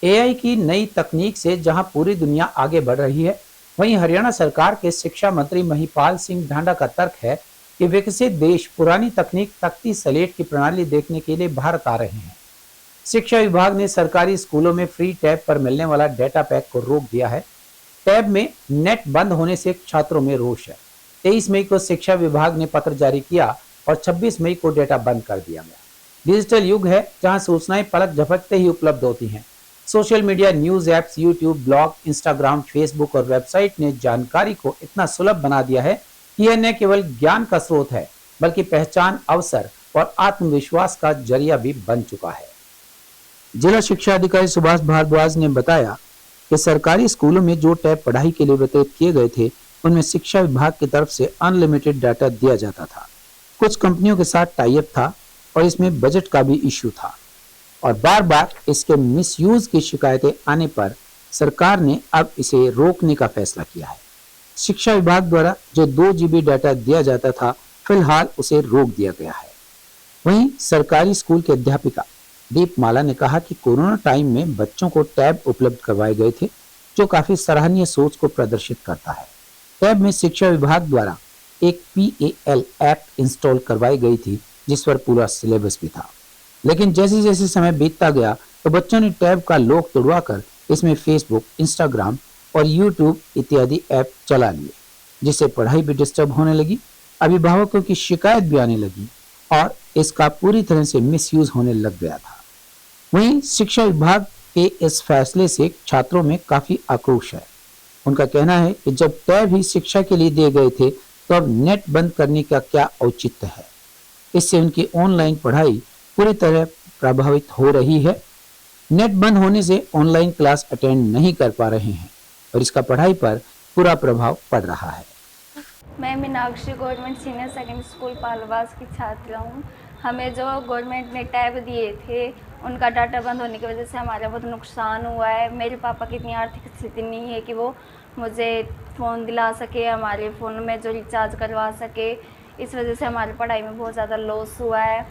AI की नई तकनीक से जहां पूरी दुनिया आगे बढ़ रही है, वहीं हरियाणा सरकार के शिक्षा मंत्री महिपाल सिंह ढांडा का तर्क है कि विकसित देश पुरानी तकनीक तख्ती सलेट की प्रणाली देखने के लिए भारत आ रहे हैं। शिक्षा विभाग ने सरकारी स्कूलों में फ्री टैब पर मिलने वाला डेटा पैक को रोक दिया है। टैब में नेट बंद होने से छात्रों में रोष है। 23 मई को शिक्षा विभाग ने पत्र जारी किया और 26 मई को डेटा बंद कर दिया गया। डिजिटल युग है जहां सूचनाएं पलक झपकते ही उपलब्ध होती हैं। Social media, news apps, YouTube, blog, Instagram, Facebook और वेबसाइट ने जानकारी को इतना सुलभ बना दिया है कि यह न केवल ज्ञान का स्रोत है, बल्कि पहचान, अवसर और आत्मविश्वास का जरिया भी बन चुका है। जिला शिक्षा अधिकारी सुभाष भारद्वाज ने बताया कि सरकारी स्कूलों में जो टैब पढ़ाई के लिए वितरित किए गए थे, उनमें शिक्षा विभाग की तरफ से अनलिमिटेड डाटा दिया जाता था। कुछ कंपनियों के साथ टाई अप था और इसमें बजट का भी इश्यू था और बार बार इसके मिसयूज की शिकायतें आने पर सरकार ने अब इसे रोकने का फैसला किया है। शिक्षा विभाग द्वारा जो 2 GB डाटा दिया जाता था, फिलहाल उसे रोक दिया गया है। वहीं सरकारी स्कूल के अध्यापिका दीपमाला ने कहा कि कोरोना टाइम में बच्चों को टैब उपलब्ध करवाए गए थे, जो काफी सराहनीय सोच को प्रदर्शित करता है। टैब में शिक्षा विभाग द्वारा एक PAL ऐप इंस्टॉल करवाई गई थी, जिस पर पूरा सिलेबस भी था। लेकिन जैसे जैसे समय बीतता गया तो बच्चों ने टैब का लॉक तोड़वाकर इसमें फेसबुक, इंस्टाग्राम और यूट्यूब इत्यादि ऐप चला लिए, जिससे पढ़ाई भी डिस्टर्ब होने लगी, अभिभावकों की शिकायत भी आने लगी और इसका पूरी तरह से मिसयूज होने लग गया था। वहीं शिक्षा विभाग के इस फैसले से छात्रों में काफी आक्रोश है। उनका कहना है कि जब टैब ही शिक्षा के लिए दिए गए थे, तो अब नेट बंद करने का क्या औचित्य है। इससे उनकी ऑनलाइन पढ़ाई पूरी तरह प्रभावित हो रही है। नेट बंद होने से ऑनलाइन क्लास अटेंड नहीं कर पा रहे हैं और इसका पढ़ाई पर पूरा प्रभाव पड़ रहा है। मैं Meenakshi government senior secondary school Palwas की छात्रा हूँ। हमें जो गवर्नमेंट ने टैब दिए थे, उनका डाटा बंद होने की वजह से हमारा बहुत नुकसान हुआ है। मेरे पापा की इतनी आर्थिक स्थिति नहीं है कि वो मुझे फ़ोन दिला सके, हमारे फ़ोन में जो रिचार्ज करवा सके। इस वजह से हमारी पढ़ाई में बहुत ज़्यादा लॉस हुआ है।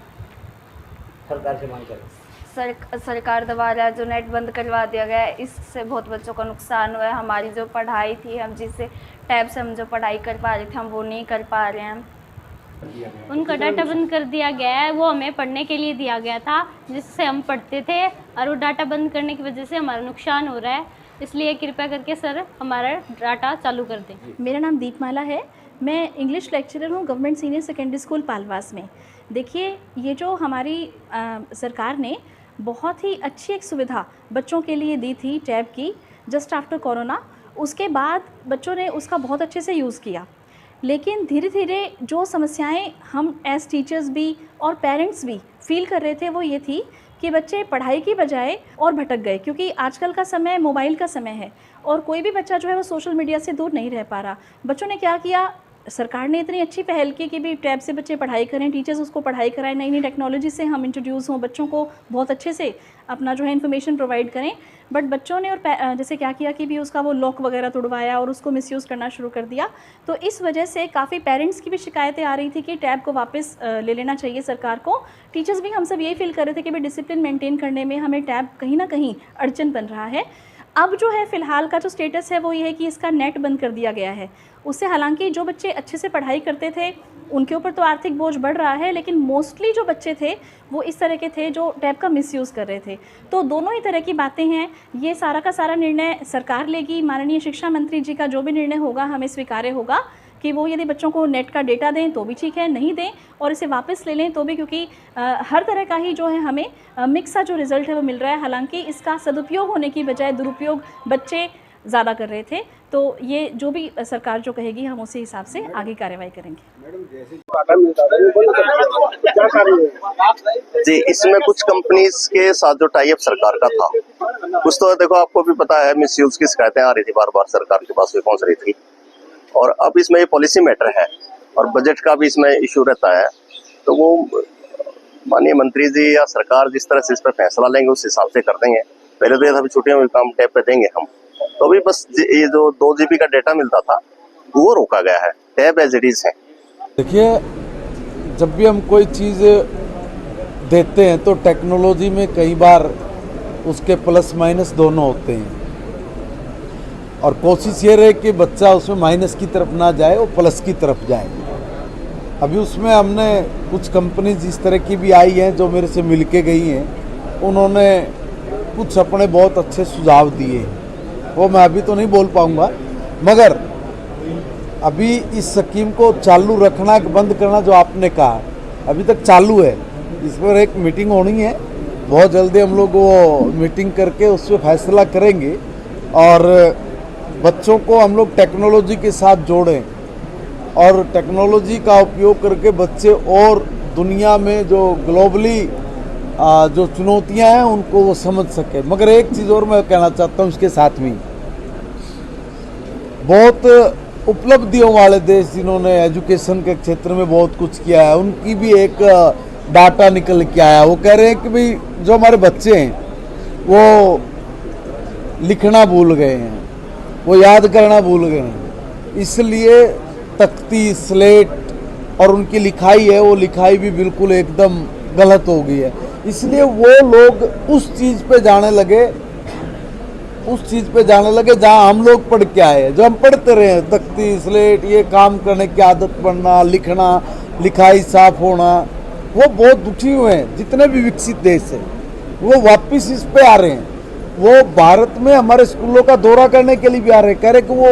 सरकार से मांग करें। सरकार द्वारा जो नेट बंद करवा दिया गया है, इससे बहुत बच्चों का नुकसान हुआ है। हमारी जो पढ़ाई थी, हम जिससे टैब से हम जो पढ़ाई कर पा रहे थे, हम वो नहीं कर पा रहे हैं। उनका डाटा बंद कर दिया गया है। वो हमें पढ़ने के लिए दिया गया था, जिससे हम पढ़ते थे, और वो डाटा बंद करने की वजह से हमारा नुकसान हो रहा है। इसलिए कृपया करके सर हमारा डाटा चालू कर दें। मेरा नाम दीपमाला है। मैं इंग्लिश लेक्चरर हूँ government senior secondary school Palwas में। देखिए, ये जो हमारी सरकार ने बहुत ही अच्छी एक सुविधा बच्चों के लिए दी थी टैब की, जस्ट आफ्टर कोरोना, उसके बाद बच्चों ने उसका बहुत अच्छे से यूज़ किया। लेकिन धीरे धीरे जो समस्याएं हम एज टीचर्स भी और पेरेंट्स भी फील कर रहे थे, वो ये थी कि बच्चे पढ़ाई की बजाय और भटक गए, क्योंकि आजकल का समय मोबाइल का समय है और कोई भी बच्चा जो है वो सोशल मीडिया से दूर नहीं रह पा रहा। बच्चों ने क्या किया, सरकार ने इतनी अच्छी पहल की कि भी टैब से बच्चे पढ़ाई करें, टीचर्स उसको पढ़ाई कराएं, नई नई टेक्नोलॉजी से हम इंट्रोड्यूस हों, बच्चों को बहुत अच्छे से अपना जो है इन्फॉर्मेशन प्रोवाइड करें। बट बच्चों ने और जैसे क्या किया कि भी उसका वो लॉक वगैरह तोड़वाया और उसको मिसयूज़ करना शुरू कर दिया। तो इस वजह से काफ़ी पेरेंट्स की भी शिकायतें आ रही थी कि टैब को वापस ले लेना चाहिए सरकार को। टीचर्स भी हम सब यही फील कर रहे थे कि भी डिसिप्लिन मेंटेन करने में हमें टैब कहीं ना कहीं अड़चन बन रहा है। अब जो है फ़िलहाल का जो स्टेटस है वो ये है कि इसका नेट बंद कर दिया गया है। उससे हालांकि जो बच्चे अच्छे से पढ़ाई करते थे उनके ऊपर तो आर्थिक बोझ बढ़ रहा है, लेकिन मोस्टली जो बच्चे थे वो इस तरह के थे जो टैब का मिसयूज़ कर रहे थे। तो दोनों ही तरह की बातें हैं। ये सारा का सारा निर्णय सरकार लेगी। माननीय शिक्षा मंत्री जी का जो भी निर्णय होगा हमें स्वीकार्य होगा कि वो यदि बच्चों को नेट का डेटा दें तो भी ठीक है, नहीं दें और इसे वापस ले लें तो भी, क्योंकि हर तरह का ही जो है हमें मिक्स सा जो रिज़ल्ट है वो मिल रहा है। हालांकि इसका सदुपयोग होने की बजाय दुरुपयोग बच्चे ज़्यादा कर रहे थे। तो ये जो भी सरकार जो कहेगी हम उसी हिसाब से आगे कार्रवाई करेंगे। जी, इसमें कुछ कंपनीज के साथ जो टाई अप सरकार का था, कुछ तो देखो आपको भी पता है मिसयूज की शिकायतें आ रही थी, बार बार सरकार के पास भी पहुंच रही थी। और अब इसमें ये पॉलिसी मैटर है और बजट का भी इसमें इशू रहता है। तो वो माननीय मंत्री जी या सरकार जिस तरह से इस पर फैसला लेंगे उस हिसाब से कर देंगे। पहले तो ये था छुट्टियों में काम टैब पे देंगे हम, तो अभी बस ये जो 2 GB का डेटा मिलता था वो रोका गया है। टैब एज इट इज है। देखिए, जब भी हम कोई चीज़ देते हैं तो टेक्नोलॉजी में कई बार उसके प्लस माइनस दोनों होते हैं, और कोशिश ये रहे कि बच्चा उसमें माइनस की तरफ ना जाए, वो प्लस की तरफ जाए। अभी उसमें हमने कुछ कंपनीज इस तरह की भी आई हैं जो मेरे से मिल के गई हैं, उन्होंने कुछ अपने बहुत अच्छे सुझाव दिए हैं, वो मैं अभी तो नहीं बोल पाऊँगा, मगर अभी इस स्कीम को चालू रखना बंद करना जो आपने कहा अभी तक चालू है। इस पर एक मीटिंग होनी है, बहुत जल्दी हम लोग वो मीटिंग करके उस पर फैसला करेंगे और बच्चों को हम लोग टेक्नोलॉजी के साथ जोड़ें और टेक्नोलॉजी का उपयोग करके बच्चे और दुनिया में जो ग्लोबली जो चुनौतियां हैं उनको वो समझ सके। मगर एक चीज़ और मैं कहना चाहता हूँ इसके साथ में, बहुत उपलब्धियों वाले देश जिन्होंने एजुकेशन के क्षेत्र में बहुत कुछ किया है, उनकी भी एक डाटा निकल के आया। वो कह रहे हैं कि भाई जो हमारे बच्चे हैं वो लिखना भूल गए हैं, वो याद करना भूल गए हैं, इसलिए तख्ती स्लेट और उनकी लिखाई है वो लिखाई भी बिल्कुल एकदम गलत हो गई है। इसलिए वो लोग उस चीज़ पे जाने लगे जहाँ हम लोग पढ़ के आए, जो हम पढ़ते रहे हैं, तख्ती स्लेट ये काम करने की आदत पड़ना, लिखना, लिखाई साफ होना, वो बहुत दुखी हुए हैं। जितने भी विकसित देश हैं वो वापस इस पे आ रहे हैं। वो भारत में हमारे स्कूलों का दौरा करने के लिए भी आ रहे हैं, कह रहे कि वो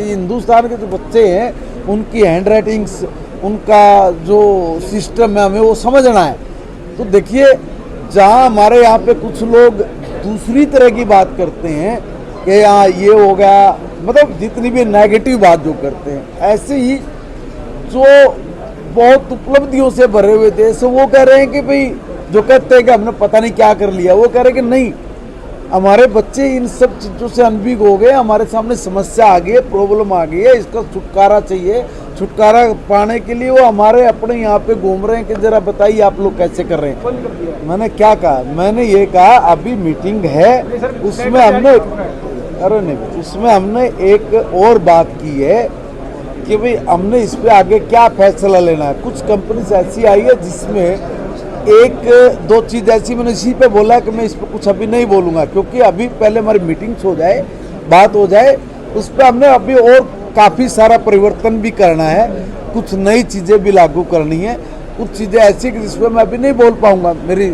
हिंदुस्तान के जो बच्चे हैं उनकी हैंड राइटिंग्स, उनका जो सिस्टम है हमें वो समझना है। तो देखिए, जहाँ हमारे यहाँ पे कुछ लोग दूसरी तरह की बात करते हैं कि हाँ ये हो गया, मतलब जितनी भी नेगेटिव बात जो करते हैं, ऐसे ही जो बहुत उपलब्धियों से भरे हुए देश वो कह रहे हैं कि भाई जो कहते हैं कि हमने पता नहीं क्या कर लिया, वो कह रहे हैं कि नहीं, हमारे बच्चे इन सब चीज़ों से अनभिज्ञ हो गए, हमारे सामने समस्या आ गई है, प्रॉब्लम आ गई है, इसका छुटकारा चाहिए। छुटकारा पाने के लिए वो हमारे अपने यहाँ पे घूम रहे हैं कि जरा बताइए आप लोग कैसे कर रहे हैं। मैंने क्या कहा, मैंने ये कहा अभी मीटिंग है, उसमें हमने एक और बात की है कि भाई हमने इस पे आगे क्या फैसला लेना है। कुछ कंपनीज ऐसी आई है जिसमें एक दो चीज़ ऐसी, मैंने इसी पे बोला कि मैं इस पर कुछ अभी नहीं बोलूँगा, क्योंकि अभी पहले हमारी मीटिंग्स हो जाए, बात हो जाए, उस पर हमने अभी और काफ़ी सारा परिवर्तन भी करना है, कुछ नई चीज़ें भी लागू करनी है, कुछ चीज़ें ऐसी कि जिस पर मैं अभी नहीं बोल पाऊँगा, मेरी